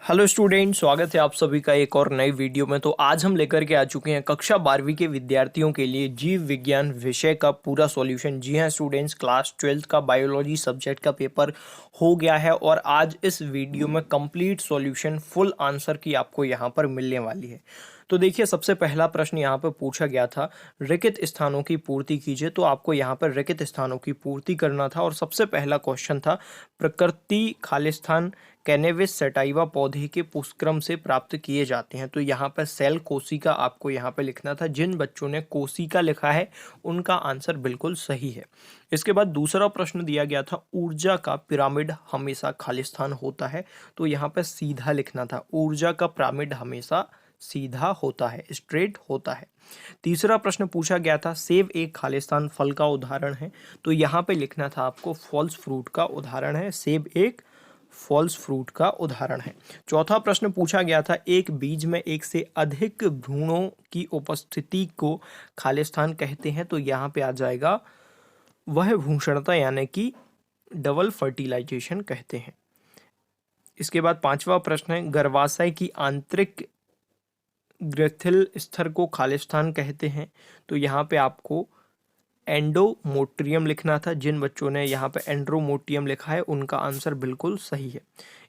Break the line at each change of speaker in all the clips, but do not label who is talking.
Hello student, स्वागत है आप सभी का एक और नई वीडियो में। तो आज हम लेकर के आ चुके हैं कक्षा 12वीं के विद्यार्थियों के लिए जीव विज्ञान विषय का पूरा सॉल्यूशन। जी हाँ स्टूडेंट्स, क्लास 12th का बायोलॉजी सब्जेक्ट का पेपर हो गया है और आज इस वीडियो में कंप्लीट सॉल्यूशन फुल आंसर की आपको यहाँ पर मिलने वाली है। तो देखिए, सबसे पहला प्रश्न यहाँ पर पूछा गया था, रिक्त स्थानों की पूर्ति कीजिए। तो आपको यहाँ पर रिक्त स्थानों की पूर्ति करना था और सबसे पहला क्वेश्चन था, प्रकृति खालिस्तान कैनेविस सटाइवा पौधे के पुष्पक्रम से प्राप्त किए जाते हैं। तो यहाँ पर सेल कोशिका आपको यहाँ पे लिखना था। जिन बच्चों ने कोशिका लिखा है उनका आंसर बिल्कुल सही है। इसके बाद दूसरा प्रश्न दिया गया था, ऊर्जा का पिरामिड हमेशा खालिस्तान होता है। तो यहाँ पे सीधा लिखना था, ऊर्जा का पिरामिड हमेशा सीधा होता है, स्ट्रेट होता है। तीसरा प्रश्न पूछा गया था, सेब एक खालिस्तान फल का उदाहरण है। तो यहाँ पे लिखना था आपको, फॉल्स फ्रूट का उदाहरण है, सेब एक फॉल्स फ्रूट का उदाहरण है। चौथा प्रश्न पूछा गया था, एक बीज में एक से अधिक भ्रूणों की उपस्थिति को खालिस्तान कहते हैं। तो यहाँ पे आ जाएगा, वह भूषणता यानी कि डबल फर्टिलाइजेशन कहते हैं। इसके बाद पांचवा प्रश्न है, गर्भाशय की आंतरिक ग्रंथिल स्तर को खालिस्तान कहते हैं। तो यहाँ पे आपको एंडोमोट्रियम लिखना था। जिन बच्चों ने यहाँ पे एंड्रोमोटियम लिखा है उनका आंसर बिल्कुल सही है।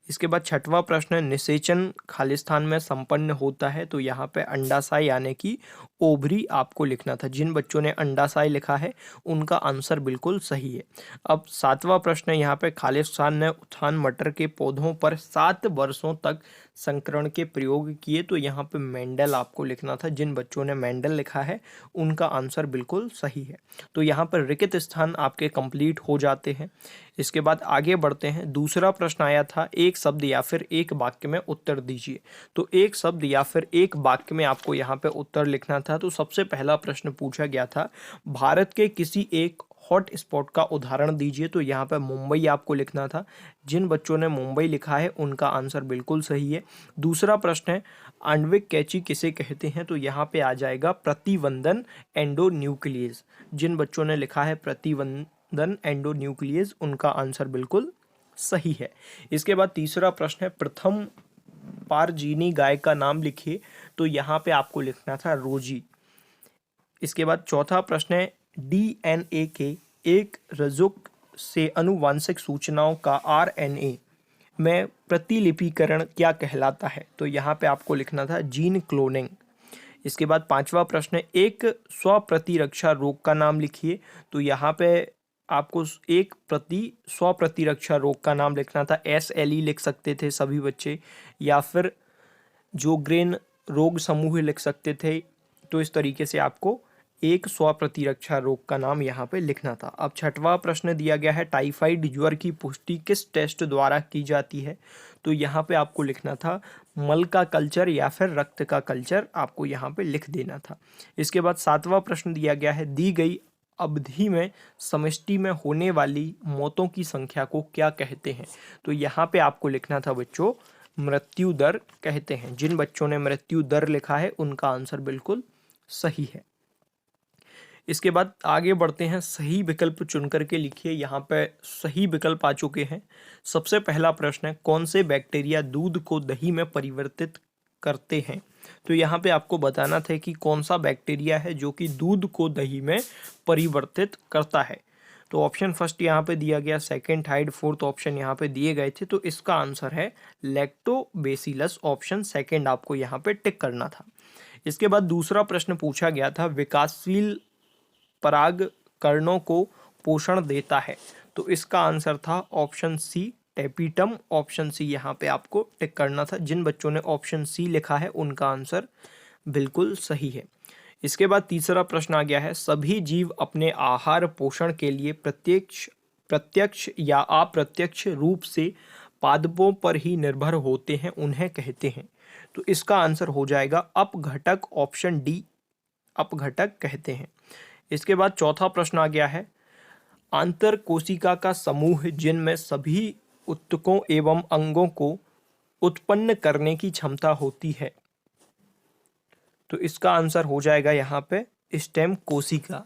इसके बाद छठवां प्रश्न है, निषेचन खालिस्तान में संपन्न होता है। तो यहाँ पे अंडाशय यानी कि ओवरी आपको लिखना था। जिन बच्चों ने अंडाशय लिखा है उनका आंसर बिल्कुल सही है। अब सातवां प्रश्न है, यहाँ पे खालिस्तान ने उत्थान मटर के पौधों पर 7 वर्षों तक संकरण के प्रयोग किए। तो यहाँ पे मेंडल आपको लिखना था। जिन बच्चों ने मेंडल लिखा है उनका आंसर बिल्कुल सही है। तो यहाँ पर रिक्त स्थान आपके कंप्लीट हो जाते हैं। इसके बाद आगे बढ़ते हैं। दूसरा प्रश्न आया था, एक शब्द या फिर एक वाक्य में उत्तर दीजिए। तो एक शब्द या फिर एक वाक्य में आपको यहाँ पे उत्तर लिखना था। तो सबसे पहला प्रश्न पूछा गया था, भारत के किसी एक हॉट स्पॉट का उदाहरण दीजिए। तो यहाँ पे मुंबई आपको लिखना था। जिन बच्चों ने मुंबई लिखा है उनका आंसर बिल्कुल सही है। दूसरा प्रश्न है, आणविक कैंची किसे कहते हैं। तो यहाँ पे आ जाएगा प्रतिवंदन एंडोन्यूक्लियस। जिन बच्चों ने लिखा है प्रतिवंदन एंडोन्यूक्लियस उनका आंसर बिल्कुल सही है। इसके बाद तीसरा प्रश्न है, प्रथम पारजीनी गाय का नाम लिखिए। तो यहाँ पे आपको लिखना था रोजी। इसके बाद चौथा प्रश्न है, डीएनए के एक रज्जुक से अनुवांशिक सूचनाओं का आरएनए में प्रतिलिपिकरण क्या कहलाता है। तो यहाँ पे आपको लिखना था जीन क्लोनिंग। इसके बाद पांचवा प्रश्न है, एक स्वप्रतिरक्षा रोग का नाम लिखिए। तो यहाँ पे आपको एक स्वप्रतिरक्षा रोग का नाम लिखना था। SLE लिख सकते थे सभी बच्चे, या फिर जोग्रेन रोग समूह लिख सकते थे। तो इस तरीके से आपको एक स्वप्रतिरक्षा रोग का नाम यहाँ पे लिखना था। अब छठवां प्रश्न दिया गया है, टाइफाइड ज्वर की पुष्टि किस टेस्ट द्वारा की जाती है। तो यहाँ पे आपको लिखना था मल का कल्चर या फिर रक्त का कल्चर, आपको यहाँ पे लिख देना था। इसके बाद सातवां प्रश्न दिया गया है, दी गई अवधि में समष्टि में होने वाली मौतों की संख्या को क्या कहते हैं। तो यहाँ पे आपको लिखना था बच्चों, मृत्यु दर कहते हैं। जिन बच्चों ने मृत्यु दर लिखा है उनका आंसर बिल्कुल सही है। इसके बाद आगे बढ़ते हैं, सही विकल्प चुनकर के लिखिए। यहाँ पे सही विकल्प आ चुके हैं। सबसे पहला प्रश्न है, कौन से बैक्टीरिया दूध को दही में परिवर्तित करते हैं। तो यहाँ पे आपको बताना था कि कौन सा बैक्टीरिया है जो कि दूध को दही में परिवर्तित करता है। तो ऑप्शन फर्स्ट यहाँ पे दिया गया, सेकंड, थर्ड, फोर्थ ऑप्शन यहाँ पे दिए गए थे। तो इसका आंसर है लैक्टोबैसिलस। ऑप्शन सेकंड आपको यहाँ पे टिक करना था। इसके बाद दूसरा प्रश्न पूछा गया था, विकासशील परागकणों को पोषण देता है। तो इसका आंसर था option C, tapetum. Option C यहाँ पे आपको टिक करना था। जिन बच्चों ने ऑप्शन सी लिखा है उनका आंसर बिल्कुल सही है। इसके बाद तीसरा प्रश्न आ गया है, सभी जीव अपने आहार पोषण के लिए प्रत्यक्ष या अप्रत्यक्ष रूप से पादपों पर ही निर्भर होते हैं, उन्हें कहते हैं। तो इसका आंसर हो जाएगा अपघटक। ऑप्शन डी, अपघटक कहते हैं। इसके बाद चौथा प्रश्न आ गया है, आंतर कोशिका का समूह जिनमें सभी ऊतकों एवं अंगों को उत्पन्न करने की क्षमता होती है। तो इसका आंसर हो जाएगा यहाँ पे स्टेम कोशिका।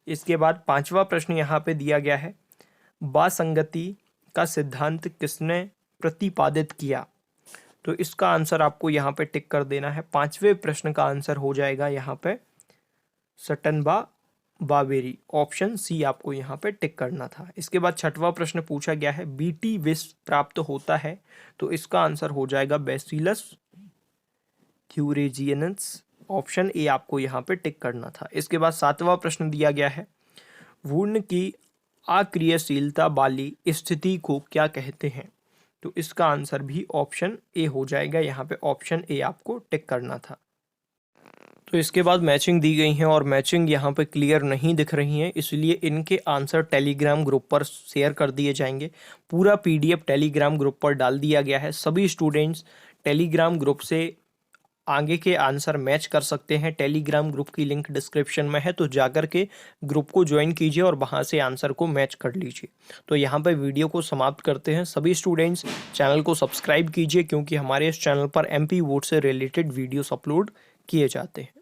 इसके बाद पांचवा प्रश्न यहाँ पे दिया गया है, बासंगति का सिद्धांत किसने प्रतिपादित किया। तो इसका आंसर आपको यहाँ पे टिक कर देना है। 5वें प्रश्न का आंसर हो जाएगा यहाँ पे सटनबा बावेरी, ऑप्शन सी आपको यहाँ पे टिक करना था। इसके बाद 6वां प्रश्न पूछा गया है बीटी विष प्राप्त होता है, तो इसका आंसर हो जाएगा बैसिलस थ्यूरेजियनस, ऑप्शन ए आपको यहाँ पे टिक करना था। इसके बाद 7वां प्रश्न दिया गया है वूर्ण की अक्रियशीलता वाली स्थिति को क्या कहते हैं, तो इसका आंसर भी ऑप्शन ए हो जाएगा। यहाँ पे ऑप्शन ए आपको टिक करना था। तो इसके बाद मैचिंग दी गई है और मैचिंग यहाँ पे क्लियर नहीं दिख रही है, इसलिए इनके आंसर टेलीग्राम ग्रुप पर शेयर कर दिए जाएंगे। पूरा पीडीएफ टेलीग्राम ग्रुप पर डाल दिया गया है। सभी स्टूडेंट्स टेलीग्राम ग्रुप से आगे के आंसर मैच कर सकते हैं। टेलीग्राम ग्रुप की लिंक डिस्क्रिप्शन में है, तो जाकर के ग्रुप को ज्वाइन कीजिए और वहां से आंसर को मैच कर लीजिए। तो यहाँ पे वीडियो को समाप्त करते हैं। सभी स्टूडेंट्स चैनल को सब्सक्राइब कीजिए, क्योंकि हमारे इस चैनल पर एमपी बोर्ड से रिलेटेड वीडियोस अपलोड किए जाते हैं।